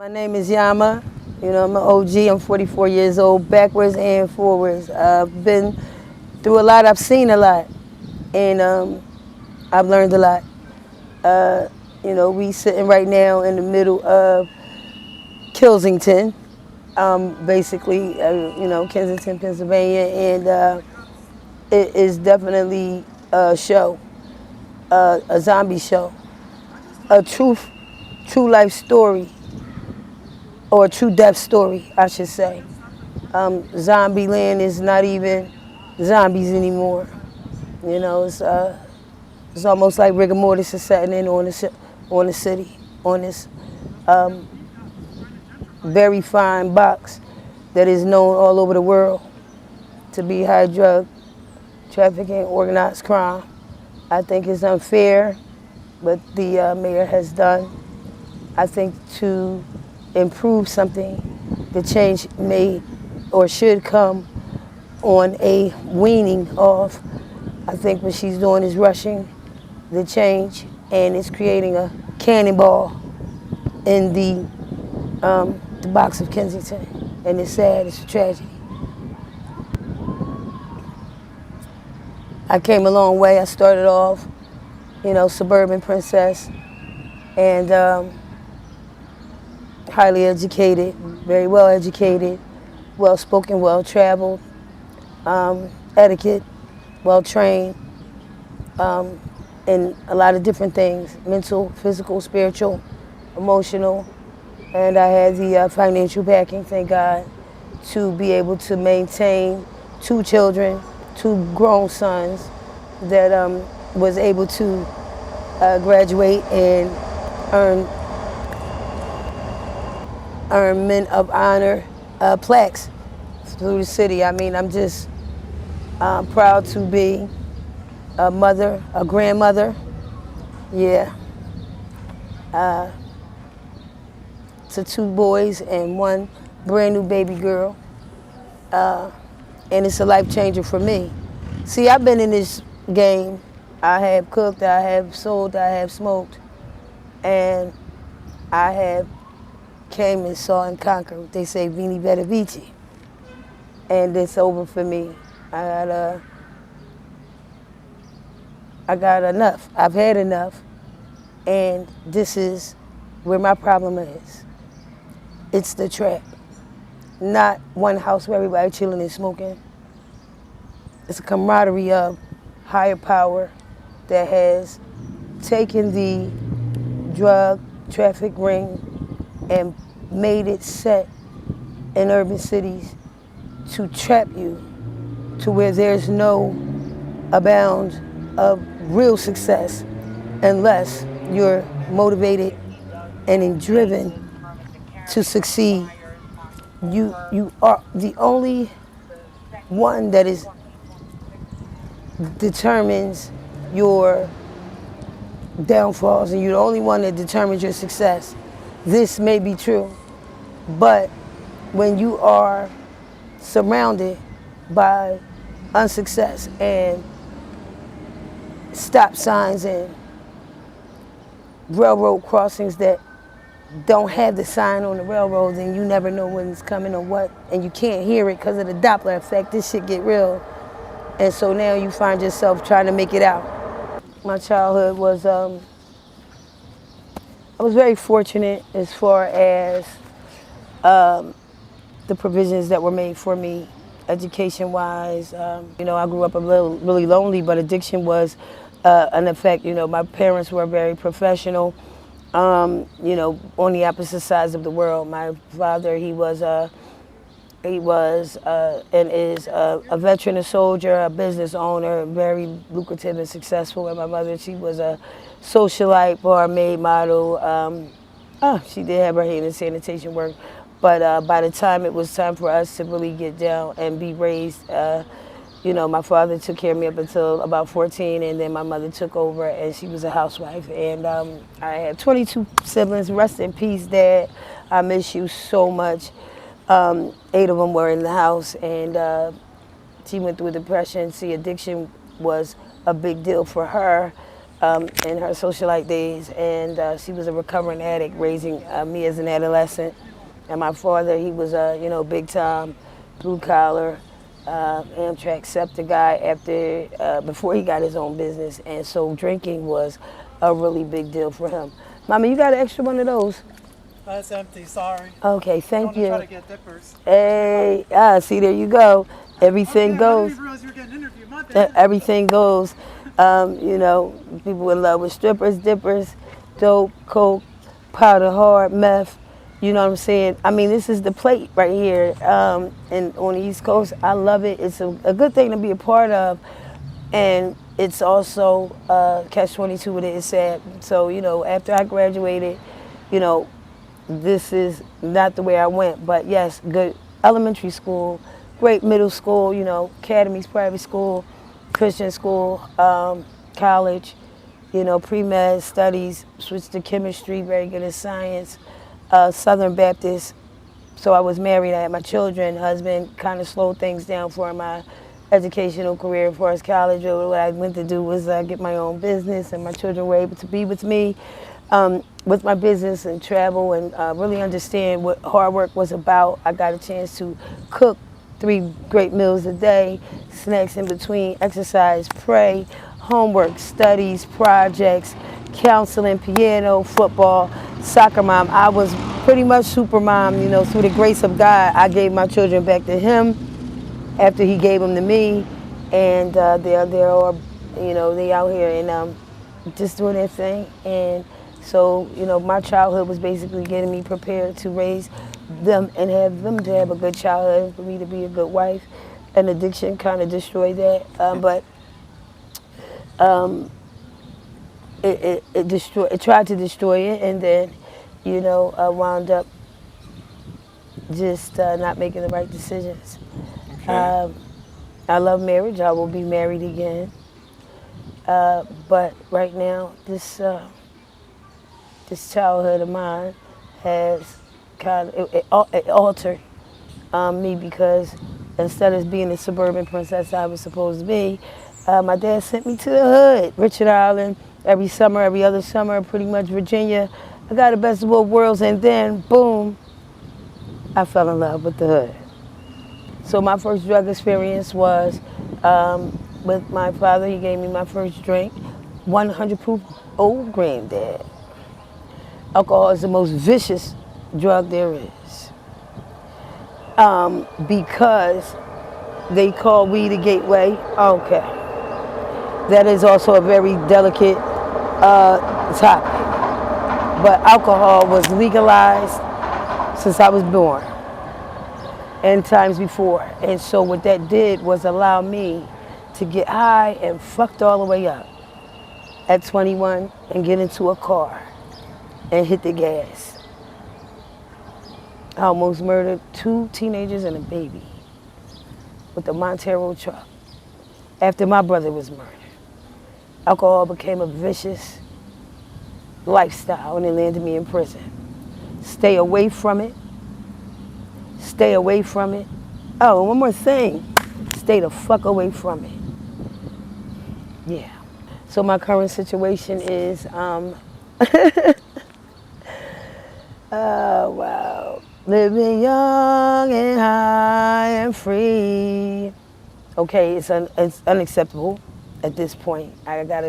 My name is Yamma. You know, I'm an OG. I'm 44 years old, backwards and forwards. I've been through a lot. I've seen a lot, and I've learned a lot. Uh, we sitting right now in the middle of Kensington, basically, Kensington, Pennsylvania, and it is definitely a show, a zombie show, a true life story, or a true death story, I should say. Zombie land is not even zombies anymore. It's almost like rigor mortis is setting in on the city, on this um, very fine box that is known all over the world to be high drug trafficking, organized crime. I think it's unfair what the mayor has done. I think to improve something, the change may or should come on a weaning off. I think what she's doing is rushing the change, and it's creating a cannonball in the box of Kensington. And it's sad, it's a tragedy. I came a long way. I started off, suburban princess, and highly educated, very well educated, well spoken, well traveled, etiquette, well trained, in a lot of different things: mental, physical, spiritual, emotional. And I had the financial backing, thank God, to be able to maintain two children, two grown sons that was able to graduate and earn men of honor plaques through the city. I mean, I'm just proud to be a mother, a grandmother, yeah, to two boys and one brand new baby girl. And it's a life changer for me. See, I've been in this game. I have cooked, I have sold, I have smoked, and I have came and saw and conquered. They say Vini Veda Vici. And it's over for me. I got enough. I've had enough. And this is where my problem is. It's the trap. Not one house where everybody chilling and smoking. It's a camaraderie of higher power that has taken the drug traffic ring and made it set in urban cities to trap you to where there's no abound of real success unless you're motivated and driven to succeed. You are the only one that determines your downfalls, and you're the only one that determines your success. This may be true, but when you are surrounded by unsuccess and stop signs and railroad crossings that don't have the sign on the railroad, then you never know when it's coming or what, and you can't hear it because of the Doppler effect. This shit get real. And so now you find yourself trying to make it out. My childhood was, I was very fortunate as far as the provisions that were made for me, education-wise. I grew up really lonely, but addiction was an effect. My parents were very professional, on the opposite sides of the world. My father, he was and is a veteran, a soldier, a business owner, very lucrative and successful. And my mother, she was a socialite, barmaid, model. She did have her hand in sanitation work. But by the time it was time for us to really get down and be raised, my father took care of me up until about 14, and then my mother took over, and she was a housewife. And I had 22 siblings. Rest in peace, Dad. I miss you so much. 8 of them were in the house, and she went through depression. See, addiction was a big deal for her. in her socialite days, and she was a recovering addict, raising me as an adolescent. And my father, he was a big time blue collar Amtrak SEPTA guy before he got his own business, and so drinking was a really big deal for him. Mama, you got an extra one of those? That's empty, sorry. Okay, thank you. I'm trying to get dippers. Hey, see, there you go. Everything goes. I didn't realize you were getting interviewed. My bad. Everything goes. People in love with strippers, dippers, dope, coke, powder, hard, meth. You know what I'm saying? I mean, this is the plate right here. And on the East Coast, I love it. It's a good thing to be a part of. And it's also catch-22 with it. It's sad. So, after I graduated, this is not the way I went. But yes, good elementary school, great middle school, academies, private school, Christian school, college, pre-med studies, switched to chemistry, very good at science. Southern Baptist, so I was married, I had my children, husband, kind of slowed things down for my educational career as far as college. What I went to do was get my own business, and my children were able to be with me with my business and travel and really understand what hard work was about. I got a chance to cook 3 great meals a day, snacks in between, exercise, pray, homework, studies, projects, counseling, piano, football, soccer mom. I was pretty much super mom, through the grace of God. I gave my children back to him after he gave them to me, and they're all, they out here and just doing their thing. And so, my childhood was basically getting me prepared to raise them and have them to have a good childhood, for me to be a good wife. And addiction kind of destroyed that, but it tried to destroy it, and then, I wound up just not making the right decisions. Okay. I love marriage. I will be married again. But right now, this childhood of mine has it altered me, because instead of being the suburban princess I was supposed to be, my dad sent me to the hood, Richard Island, every summer, every other summer, pretty much Virginia. I got the best of both worlds, and then, boom, I fell in love with the hood. So my first drug experience was with my father. He gave me my first drink, 100 proof old granddad. Alcohol is the most vicious drug there is, because they call weed a gateway. Okay. That is also a very delicate topic. But alcohol was legalized since I was born and times before. And so what that did was allow me to get high and fucked all the way up at 21 and get into a car and hit the gas. I almost murdered 2 teenagers and a baby with the Montero truck after my brother was murdered. Alcohol became a vicious lifestyle, and it landed me in prison. Stay away from it. Stay away from it. Oh, one more thing. Stay the fuck away from it. Yeah. So my current situation is, oh, wow. Living young and high and free. Okay, it's unacceptable at this point. I got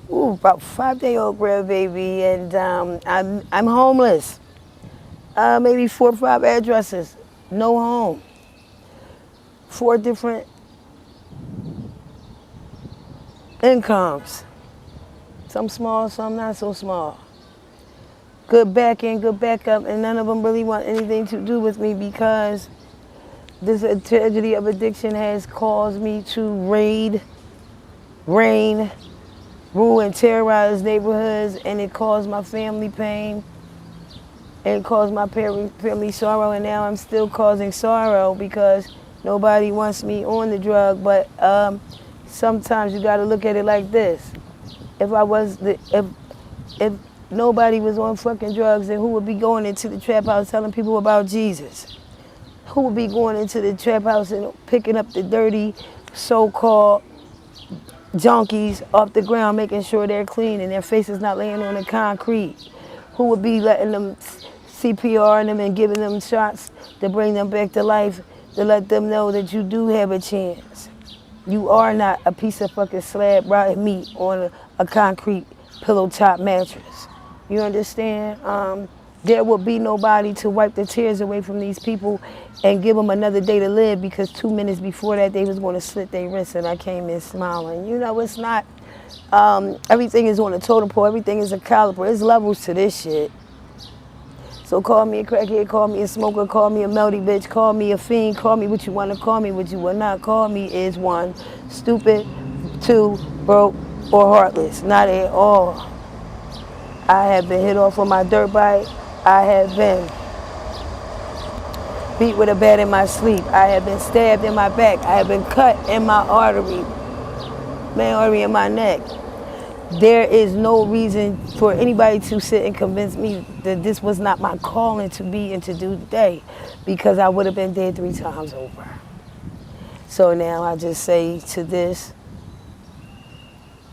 about 5-day-old grandbaby, and I'm homeless. Maybe 4 or 5 addresses, no home. 4 different incomes. Some small, some not so small. Good back end, good backup, and none of them really want anything to do with me, because this tragedy of addiction has caused me to reign, rule, and terrorize neighborhoods, and it caused my family pain, and it caused my family sorrow, and now I'm still causing sorrow because nobody wants me on the drug. But sometimes you got to look at it like this: if nobody was on fucking drugs, then who would be going into the trap house telling people about Jesus? Who would be going into the trap house and picking up the dirty so-called junkies off the ground, making sure they're clean and their faces not laying on the concrete? Who would be letting them CPR them and giving them shots to bring them back to life, to let them know that you do have a chance? You are not a piece of fucking slab rotten meat on a concrete pillow top mattress. You understand? There will be nobody to wipe the tears away from these people and give them another day to live, because 2 minutes before that they was going to slit their wrists and I came in smiling. You know, it's not, everything is on a totem pole, everything is a caliber. There's levels to this shit. So call me a crackhead, call me a smoker, call me a melty bitch, call me a fiend, call me what you want to call me. What you will not call me is 1, stupid, 2, broke, or heartless. Not at all. I have been hit off on my dirt bike. I have been beat with a bat in my sleep. I have been stabbed in my back. I have been cut in my artery, main artery in my neck. There is no reason for anybody to sit and convince me that this was not my calling to be and to do today, because I would have been dead 3 times over. So now I just say to this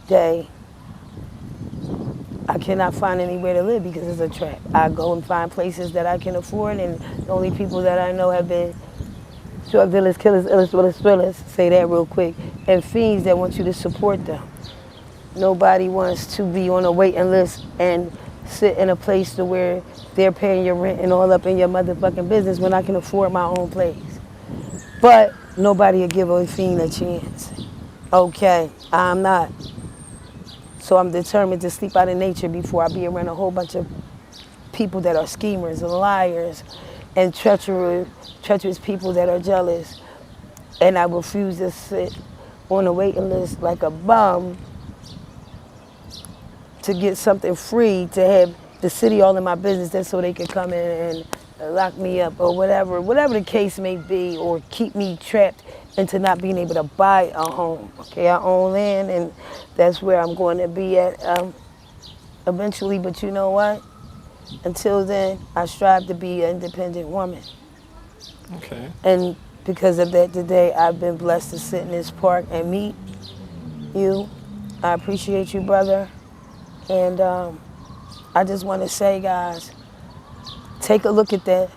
day, I cannot find anywhere to live because it's a trap. I go and find places that I can afford, and the only people that I know have been drug dealers, killers, illustrators, thrillers, say that real quick, and fiends that want you to support them. Nobody wants to be on a waiting list and sit in a place to where they're paying your rent and all up in your motherfucking business when I can afford my own place. But nobody will give a fiend a chance. Okay, I'm not. So I'm determined to sleep out in nature before I be around a whole bunch of people that are schemers and liars and treacherous people that are jealous. And I refuse to sit on a waiting list like a bum to get something free, to have the city all in my business just so they can come in and lock me up or whatever the case may be, or keep me trapped into not being able to buy a home. Okay, I own land and that's where I'm going to be at eventually, but you know what? Until then, I strive to be an independent woman. Okay. And because of that today, I've been blessed to sit in this park and meet you. I appreciate you, brother. And I just want to say, guys, take a look at that,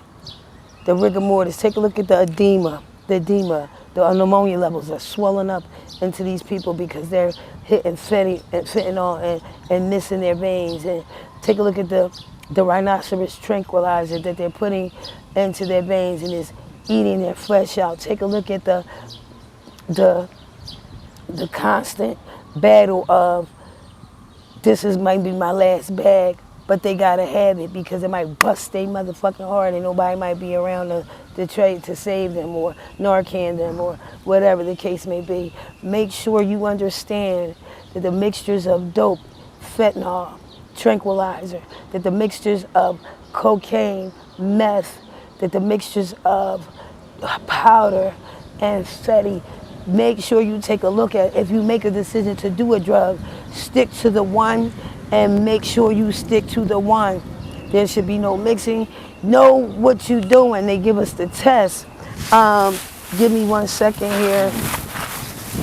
the rigor mortis. Take a look at the edema, the pneumonia levels are swelling up into these people because they're hitting fentanyl and missing their veins. And take a look at the rhinoceros tranquilizer that they're putting into their veins and is eating their flesh out. Take a look at the constant battle of, this might be my last bag, but they gotta have it because it might bust their motherfucking heart and nobody might be around to save them or Narcan them or whatever the case may be. Make sure you understand that the mixtures of dope, fentanyl, tranquilizer, that the mixtures of cocaine, meth, that the mixtures of powder and fatty, make sure you take a look at, if you make a decision to do a drug, stick to the one and make sure you stick to the one. There should be no mixing. Know what you're doing. They give us the test. Give me 1 second here.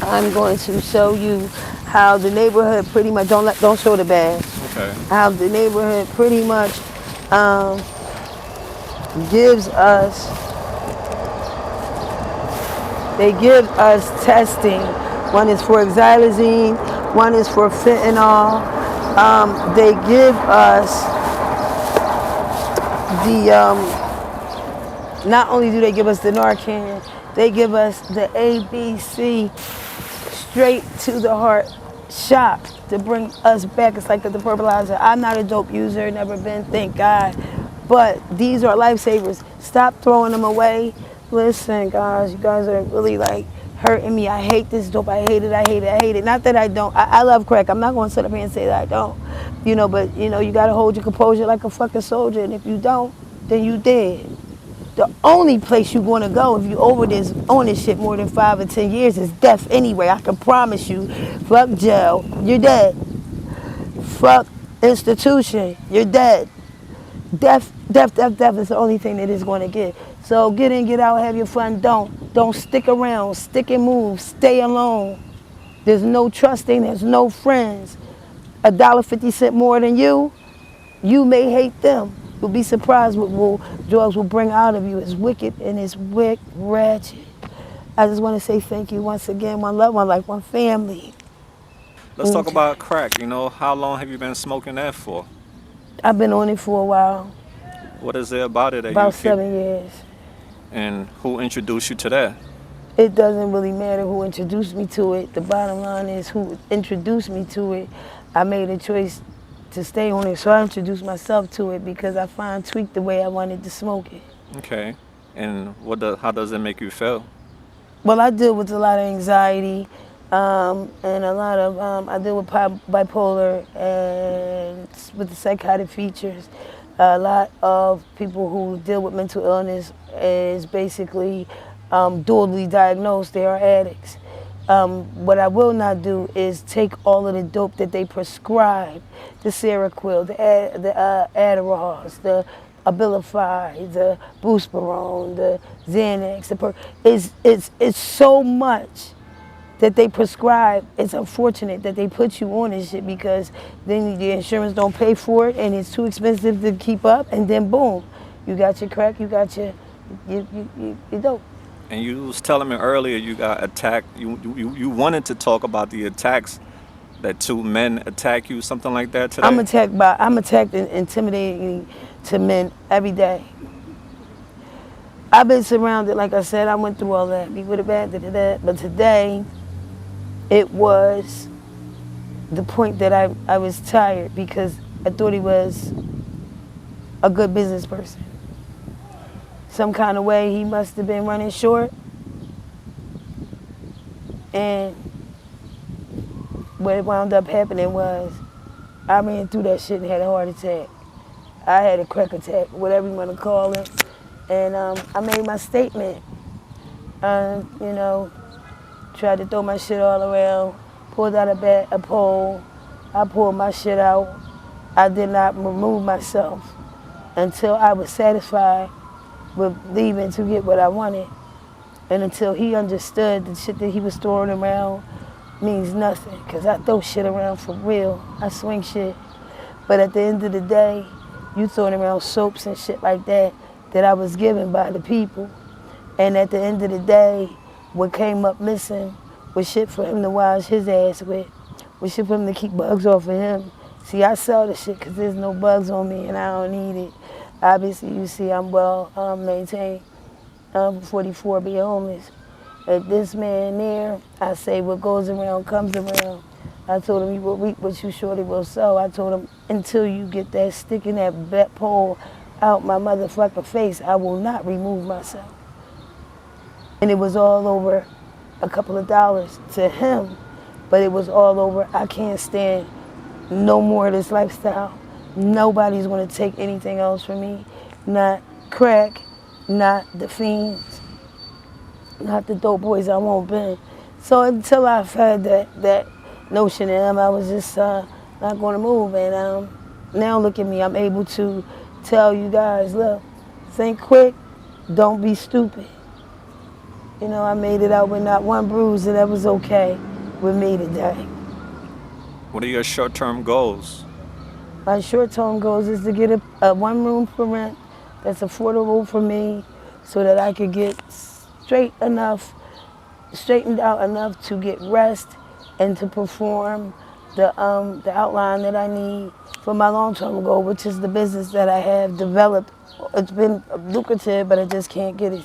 I'm going to show you how the neighborhood pretty much, don't show the bag. Okay. How the neighborhood pretty much gives us, they give us testing. One is for xylazine, one is for fentanyl. They give us not only do they give us the Narcan, they give us the ABC straight to the heart shot to bring us back. It's like the defibrillator. I'm not a dope user, never been, thank God. But these are lifesavers. Stop throwing them away. Listen, guys, you guys are really like hurting me. I hate this dope. I hate it. Not that I don't. I love crack. I'm not going to sit up here and say that I don't. You know, but you know, you got to hold your composure like a fucking soldier. And if you don't, then you dead. The only place you're going to go if you on this shit more than 5 or 10 years is death anyway. I can promise you. Fuck jail, you're dead. Fuck institution, you're dead. Death is the only thing that is going to get. So get in, get out, have your fun. Don't stick around. Stick and move. Stay alone. There's no trusting, there's no friends. $1.50 more than you, you may hate them. You'll be surprised what drugs will bring out of you. It's wicked and it's ratchet. I just want to say thank you once again, one love, one life, one family. Let's talk about crack. How long have you been smoking that for? I've been on it for a while, What is it about it that you about keep? 7 years. And who introduced you to that? It doesn't really matter who introduced me to it. The bottom line is who introduced me to it. I made a choice to stay on it, so I introduced myself to it because I fine tweaked the way I wanted to smoke it. Okay. And how does it make you feel? Well, I deal with a lot of anxiety, and a lot of, I deal with bipolar and with the psychotic features. A lot of people who deal with mental illness is basically dually diagnosed. They are addicts. What I will not do is take all of the dope that they prescribe, the Seroquel, the Adderalls, the Abilify, the Buspirone, the Xanax. It's so much that they prescribe. It's unfortunate that they put you on this shit because then the insurance don't pay for it and it's too expensive to keep up, and then boom, you got your crack, you got your dope. And you was telling me earlier you got attacked. You wanted to talk about the attacks that two men attack you, something like that today? I'm attacked and intimidating to men every day. I've been surrounded, like I said, I went through all that. Be with a bad, that. But today, it was the point that I was tired because I thought he was a good business person. Some kind of way he must have been running short. And what wound up happening was I ran through that shit and had a heart attack. I had a crack attack, whatever you want to call it. And I made my statement. Tried to throw my shit all around, pulled out a pole. I pulled my shit out. I did not remove myself until I was satisfied with leaving to get what I wanted. And until he understood the shit that he was throwing around means nothing, because I throw shit around for real. I swing shit. But at the end of the day, you throwing around soaps and shit like that I was given by the people. And at the end of the day, what came up missing was shit for him to wash his ass with, was shit for him to keep bugs off of him. See, I sell the shit because there's no bugs on me and I don't need it. Obviously, you see I'm well maintained. I'm 44, being homeless. At this man there, I say what goes around comes around. I told him you will reap what you surely will sow. I told him until you get that stick in that pole out my motherfucking face, I will not remove myself. And it was all over a couple of dollars to him, but it was all over, I can't stand no more of this lifestyle. Nobody's gonna take anything else from me. Not crack, not the fiends, not the dope boys I won't bend. So until I've had that notion in him, I was just not gonna move. And now look at me, I'm able to tell you guys, look, think quick, don't be stupid. I made it out with not one bruise, and that was okay with me today. What are your short-term goals? My short-term goals is to get a one-room for rent that's affordable for me so that I could get straightened out enough to get rest and to perform the outline that I need for my long-term goal, which is the business that I have developed. It's been lucrative, but I just can't get it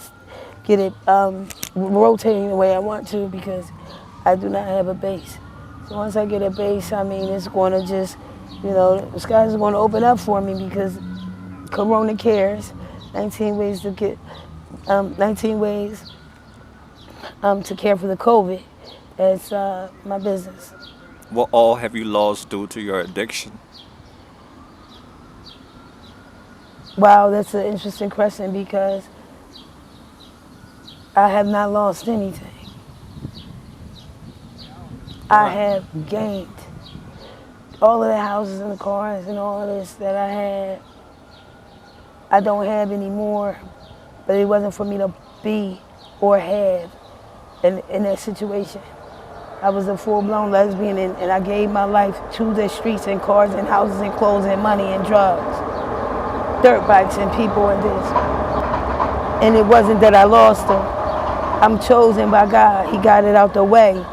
rotating the way I want to because I do not have a base. So once I get a base, it's going to just, the skies are going to open up for me because Corona cares. 19 ways to care for the COVID. That's my business. What all have you lost due to your addiction? Wow, that's an interesting question because I have not lost anything. I have gained. All of the houses and the cars and all of this that I had, I don't have anymore, but it wasn't for me to be or have in that situation. I was a full-blown lesbian, and I gave my life to the streets and cars and houses and clothes and money and drugs, dirt bikes and people and this. And it wasn't that I lost them. I'm chosen by God. He got it out the way.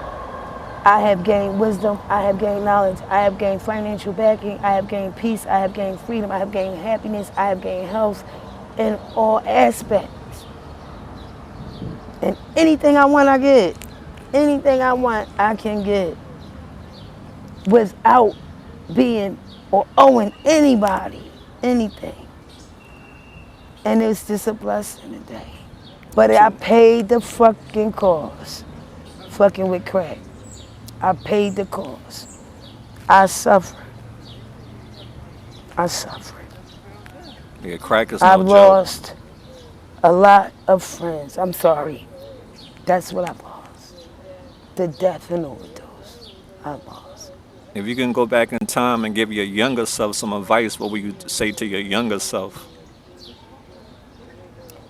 I have gained wisdom. I have gained knowledge. I have gained financial backing. I have gained peace. I have gained freedom. I have gained happiness. I have gained health in all aspects. And anything I want, I get. Anything I want, I can get without being or owing anybody anything. And it's just a blessing today. But I paid the fucking cost, fucking with crack. I paid the cost. I suffered. Yeah, crack is no I've joke. lost a lot of friends. I'm sorry. That's what I've lost. The death and overdose. I lost. If you can go back in time and give your younger self some advice, what would you say to your younger self?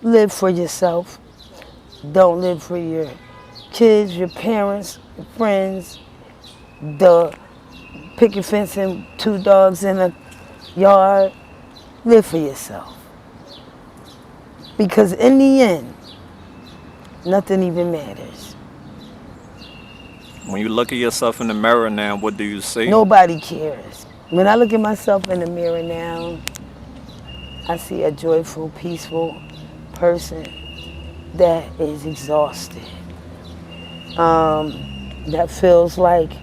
Live for yourself. Don't live for your kids, your parents, your friends, the picket fence and 2 dogs in a yard. Live for yourself. Because in the end, nothing even matters. When you look at yourself in the mirror now, what do you see? Nobody cares. When I look at myself in the mirror now, I see a joyful, peaceful person that is exhausted. That feels like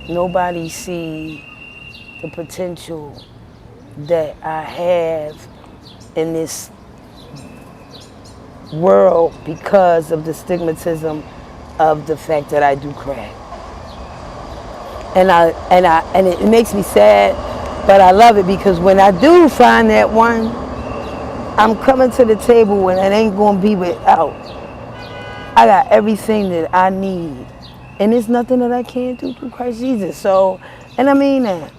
nobody sees the potential that I have in this world because of the stigmatism of the fact that I do crack. And it makes me sad, but I love it because when I do find that one, I'm coming to the table and it ain't gonna be without. I got everything that I need. And there's nothing that I can't do through Christ Jesus. So, and I mean that.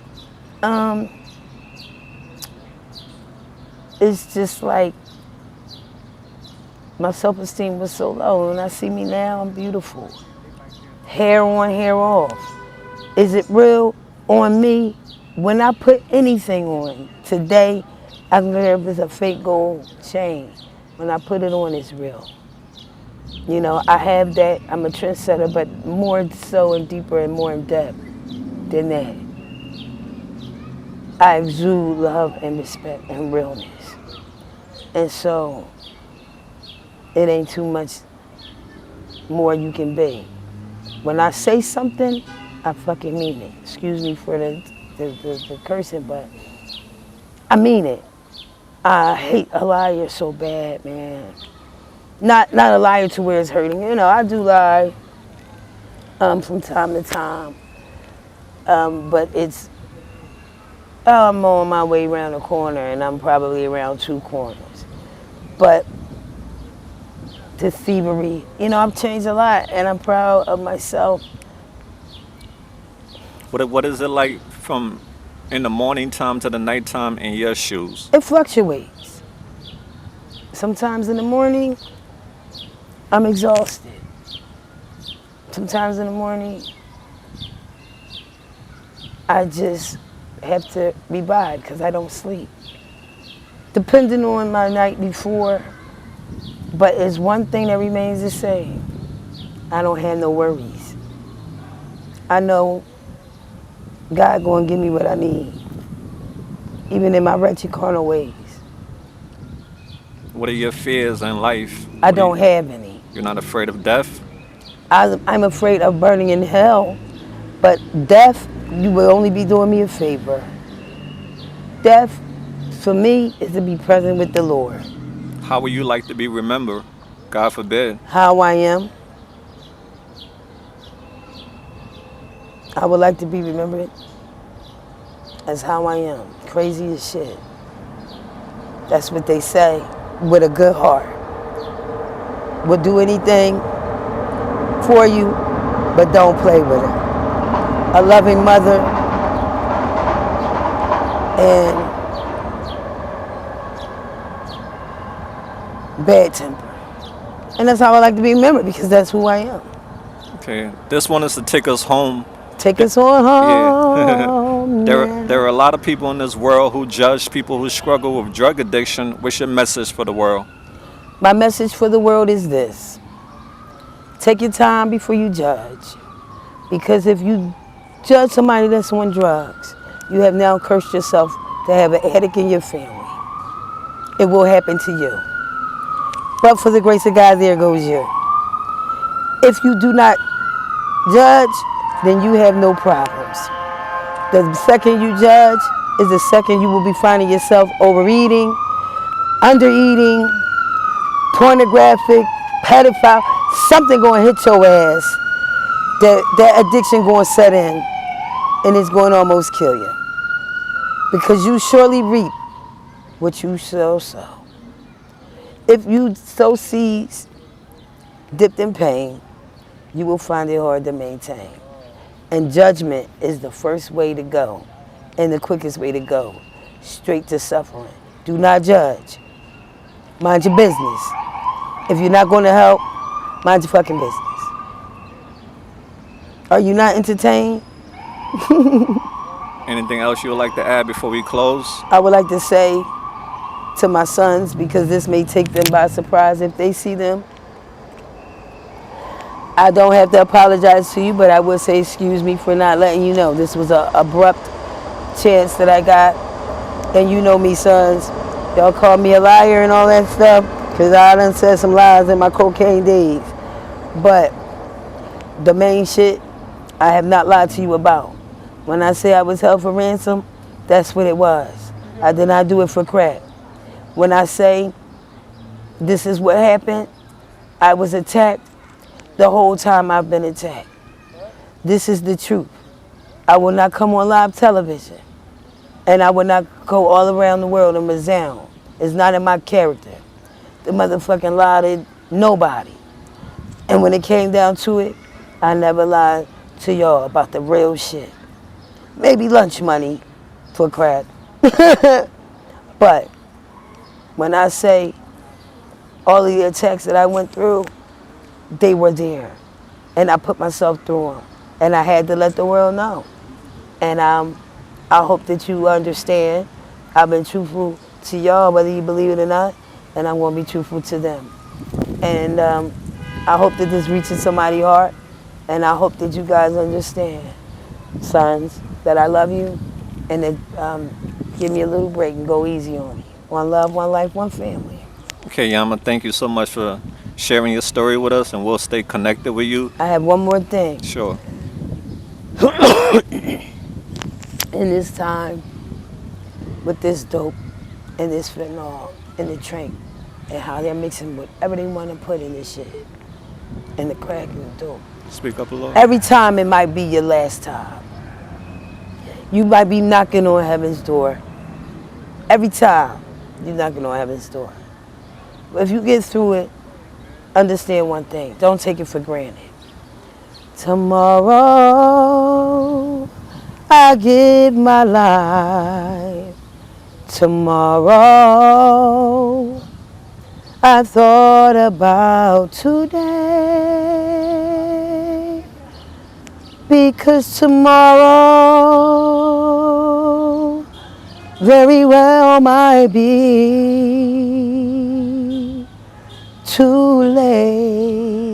It's just like my self-esteem was so low. When I see me now, I'm beautiful. Hair on, hair off. Is it real on me? When I put anything on, today, I don't care if it's a fake gold chain. When I put it on, it's real. You know, I have that. I'm a trendsetter, but more so and deeper and more in depth than that. I exude love and respect and realness. And so, it ain't too much more you can be. When I say something, I fucking mean it. Excuse me for the cursing, but I mean it. I hate a liar so bad, man. Not a liar to where it's hurting. You know, I do lie from time to time. But it's, I'm on my way around the corner and I'm probably around 2 corners. But the thievery, you know, I've changed a lot and I'm proud of myself. What is it like from in the morning time to the nighttime in your shoes? It fluctuates. Sometimes in the morning, I'm exhausted. Sometimes in the morning, I just have to be by because I don't sleep. Depending on my night before, but it's one thing that remains the same. I don't have no worries. I know God gonna give me what I need, even in my wretched carnal ways. What are your fears in life? I don't have any. You're not afraid of death? I'm afraid of burning in hell, but death, you will only be doing me a favor. Death, for me, is to be present with the Lord. How would you like to be remembered? God forbid. How I am. I would like to be remembered as how I am. Crazy as shit. That's what they say, with a good heart. Would do anything for you, but don't play with it. A loving mother and bad temper. And that's how I like to be remembered because that's who I am. Okay, this one is to take us home. Take us on Yeah. home. There are a lot of people in this world who judge people who struggle with drug addiction. What's your message for the world? My message for the world is this. Take your time before you judge. Because if you judge somebody that's on drugs, you have now cursed yourself to have a headache in your family. It will happen to you. But for the grace of God, there goes you. If you do not judge, then you have no problems. The second you judge is the second you will be finding yourself overeating, undereating, pornographic, pedophile, something going to hit your ass. That addiction going to set in, and it's going to almost kill you. Because you surely reap what you sow. If you sow seeds dipped in pain, you will find it hard to maintain. And judgment is the first way to go and the quickest way to go, straight to suffering. Do not judge. Mind your business. If you're not going to help, mind your fucking business. Are you not entertained? Anything else you would like to add before we close? I would like to say to my sons, because this may take them by surprise if they see them, I don't have to apologize to you, but I will say excuse me for not letting you know. This was an abrupt chance that I got. And you know me, sons. Y'all call me a liar and all that stuff, because I done said some lies in my cocaine days. But the main shit, I have not lied to you about. When I say I was held for ransom, that's what it was. I did not do it for crack. When I say this is what happened, I was attacked the whole time I've been attacked. This is the truth. I will not come on live television, and I will not go all around the world and resound. It's not in my character. The motherfucking lie to nobody. And when it came down to it, I never lied to y'all about the real shit. Maybe lunch money for crack. But when I say all of the attacks that I went through, they were there. And I put myself through them. And I had to let the world know. And I hope that you understand. I've been truthful to y'all, whether you believe it or not, and I'm going to be truthful to them. And I hope that this reaches somebody's heart, and I hope that you guys understand, sons, that I love you, and that give me a little break and go easy on me. One love, one life, one family. Okay, Yamma, thank you so much for sharing your story with us, and we'll stay connected with you. I have one more thing. Sure. In this time, with this dope and this fentanyl and the drink, and how they're mixing whatever they want to put in this shit, and the crack and the dope. Speak up a little. Every time it might be your last time. You might be knocking on heaven's door. Every time you're knocking on heaven's door. But if you get through it, understand one thing. Don't take it for granted. Tomorrow, I give my life. Tomorrow, I thought about today. Because tomorrow very well might be too late.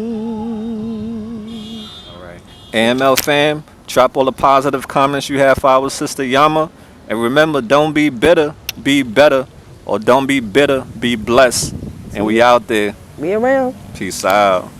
All right. AML fam, drop all the positive comments you have for our sister Yamma. And remember, don't be bitter, be better. Or don't be bitter, be blessed. And we out there. Be around. Peace out.